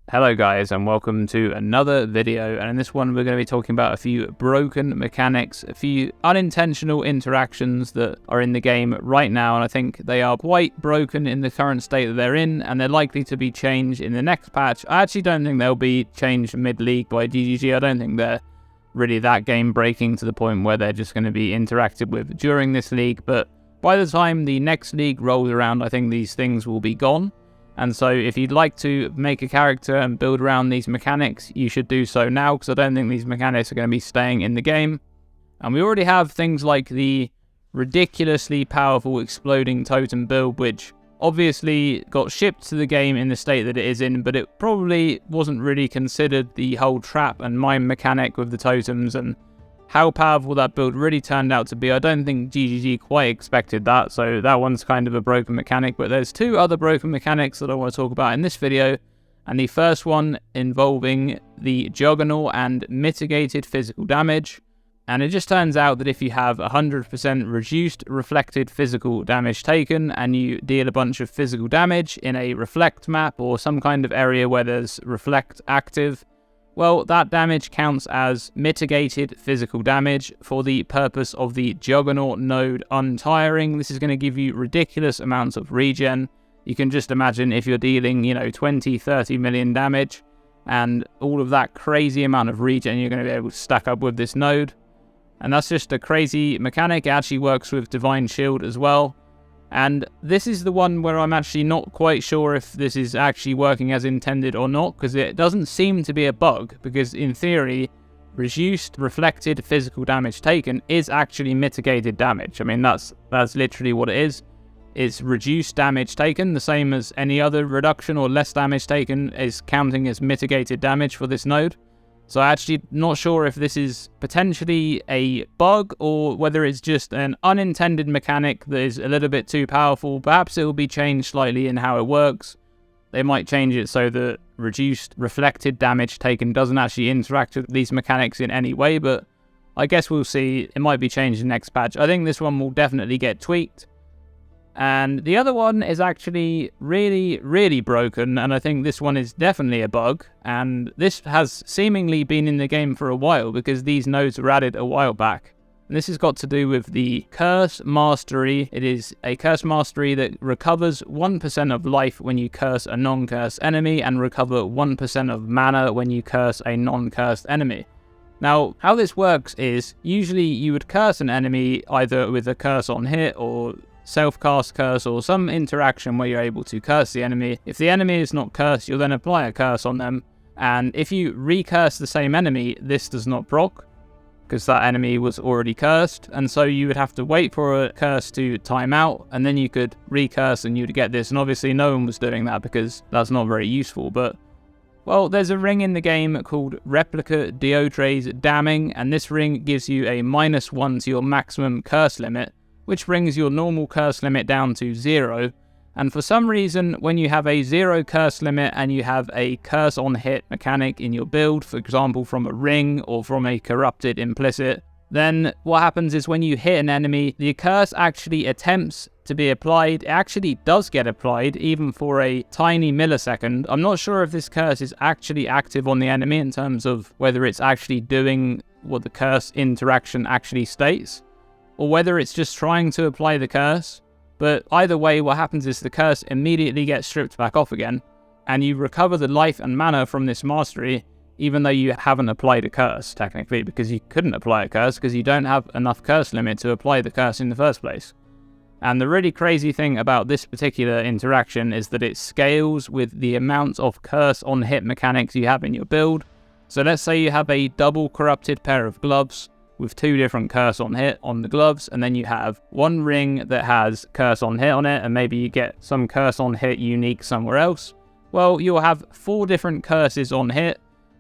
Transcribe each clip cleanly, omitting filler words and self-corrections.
Hello guys, and welcome to another video, and in this one we're going to be talking about a few broken mechanics, a few unintentional interactions that are in the game right now, and I think they are quite broken in the current state that they're in, and they're likely to be changed in the next patch. I actually don't think they'll be changed mid-league by GGG. I don't think they're really that game breaking to the point where they're just going to be interacted with during this league, but by the time the next league rolls around, I think these things will be gone. And so if you'd like to make a character and build around these mechanics, you should do so now, because I don't think these mechanics are going to be staying in the game. And we already have things like the ridiculously powerful exploding totem build, which obviously got shipped to the game in the state that it is in, but it probably wasn't really considered the whole trap and mine mechanic with the totems and how powerful that build really turned out to be. I don't think GGG quite expected that, so that one's kind of a broken mechanic. But there's two other broken mechanics that I want to talk about in this video, and the first one involving the Juggernaut and mitigated physical damage. And it just turns out that if you have 100% reduced reflected physical damage taken, and you deal a bunch of physical damage in a reflect map or some kind of area where there's reflect active, well, that damage counts as mitigated physical damage for the purpose of the Juggernaut node untiring. This is going to give you ridiculous amounts of regen. You can just imagine if you're dealing, 20, 30 million damage, and all of that crazy amount of regen you're going to be able to stack up with this node. And that's just a crazy mechanic. It actually works with Divine Shield as well. And this is the one where I'm actually not quite sure if this is actually working as intended or not, because it doesn't seem to be a bug, because in theory, reduced reflected physical damage taken is actually mitigated damage. I mean, that's literally what it is. It's reduced damage taken, the same as any other reduction or less damage taken is counting as mitigated damage for this node. So I'm actually not sure if this is potentially a bug or whether it's just an unintended mechanic that is a little bit too powerful. Perhaps it will be changed slightly in how it works. They might change it so that reduced reflected damage taken doesn't actually interact with these mechanics in any way, but I guess we'll see. It might be changed in the next patch. I think this one will definitely get tweaked. And the other one is actually really, really broken, and I think this one is definitely a bug, and this has seemingly been in the game for a while because these nodes were added a while back. And this has got to do with the Curse Mastery. It is a Curse Mastery that recovers 1% of life when you curse a non-cursed enemy, and recover 1% of mana when you curse a non-cursed enemy. Now, how this works is, usually you would curse an enemy either with a curse on hit or self-cast curse or some interaction where you're able to curse the enemy. If the enemy is not cursed, you'll then apply a curse on them, and if you recurse the same enemy, this does not proc because that enemy was already cursed, and so you would have to wait for a curse to time out, and then you could recurse and you'd get this. And obviously no one was doing that because that's not very useful. But well, there's a ring in the game called Replica Diotres Damning, and this ring gives you a -1 to your maximum curse limit, which brings your normal curse limit down to 0. And for some reason, when you have a 0 curse limit and you have a curse on hit mechanic in your build, for example from a ring or from a corrupted implicit, then what happens is when you hit an enemy, the curse actually attempts to be applied. It actually does get applied, even for a tiny millisecond. I'm not sure if this curse is actually active on the enemy in terms of whether it's actually doing what the curse interaction actually states, or whether it's just trying to apply the curse. But either way, what happens is the curse immediately gets stripped back off again, and you recover the life and mana from this mastery, even though you haven't applied a curse, technically, because you couldn't apply a curse because you don't have enough curse limit to apply the curse in the first place. And the really crazy thing about this particular interaction is that it scales with the amount of curse on hit mechanics you have in your build. So let's say you have a double corrupted pair of gloves with 2 different curse on hit on the gloves, and then you have one ring that has curse on hit on it, and maybe you get some curse on hit unique somewhere else. Well, you'll have 4 different curses on hit,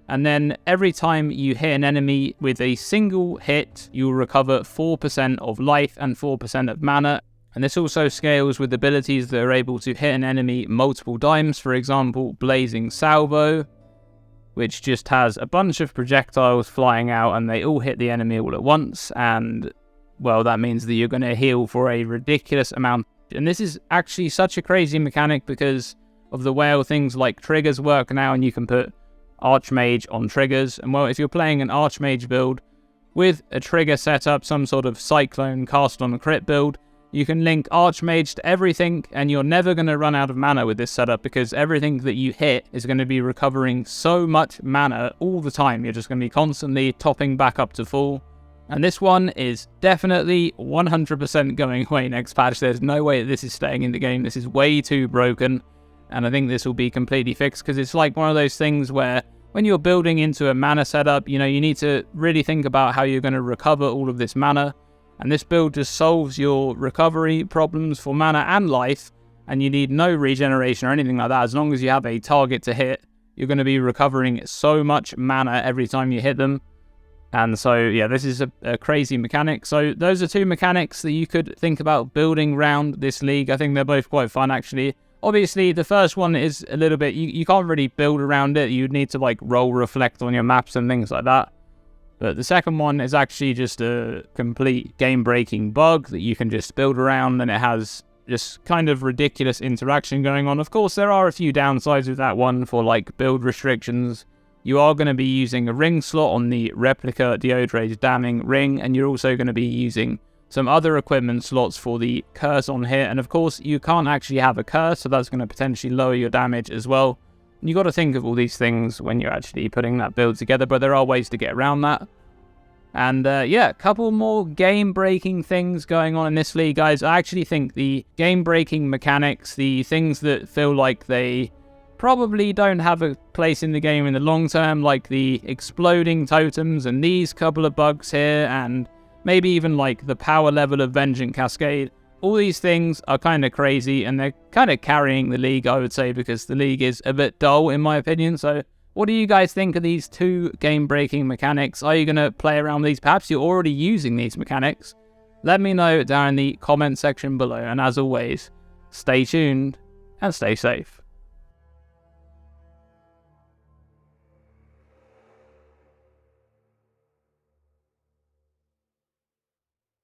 and then every time you hit an enemy with a single hit, you'll recover 4% of life and 4% of mana. And this also scales with abilities that are able to hit an enemy multiple times, for example Blazing Salvo, which just has a bunch of projectiles flying out and they all hit the enemy all at once, and well, that means that you're going to heal for a ridiculous amount. And this is actually such a crazy mechanic because of the whale, things like triggers work now, and you can put Archmage on triggers. And well, if you're playing an Archmage build with a trigger setup, some sort of Cyclone cast on a crit build, you can link Archmage to everything, and you're never going to run out of mana with this setup, because everything that you hit is going to be recovering so much mana all the time. You're just going to be constantly topping back up to full. And this one is definitely 100% going away next patch. There's no way that this is staying in the game. This is way too broken. And I think this will be completely fixed, because it's like one of those things where when you're building into a mana setup, you know, you need to really think about how you're going to recover all of this mana. And this build just solves your recovery problems for mana and life, and you need no regeneration or anything like that. As long as you have a target to hit, you're going to be recovering so much mana every time you hit them. And so, yeah, this is a crazy mechanic. So those are two mechanics that you could think about building around this league. I think they're both quite fun, actually. Obviously, the first one is a little bit, you can't really build around it. You'd need to, like, roll reflect on your maps and things like that. But the second one is actually just a complete game-breaking bug that you can just build around, and it has just kind of ridiculous interaction going on. Of course, there are a few downsides with that one for, like, build restrictions. You are going to be using a ring slot on the replica Deodrade's Damning Ring, and you're also going to be using some other equipment slots for the curse on here. And of course, you can't actually have a curse, so that's going to potentially lower your damage as well. You got to think of all these things when you're actually putting that build together, but there are ways to get around that. And yeah, a couple more game-breaking things going on in this league, guys. I actually think the game-breaking mechanics, the things that feel like they probably don't have a place in the game in the long term, like the exploding totems and these couple of bugs here, and maybe even like the power level of Vengeance Cascade. All these things are kind of crazy, and they're kind of carrying the league, I would say, because the league is a bit dull, in my opinion. So what do you guys think of these two game-breaking mechanics? Are you going to play around with these? Perhaps you're already using these mechanics. Let me know down in the comment section below. And as always, stay tuned and stay safe.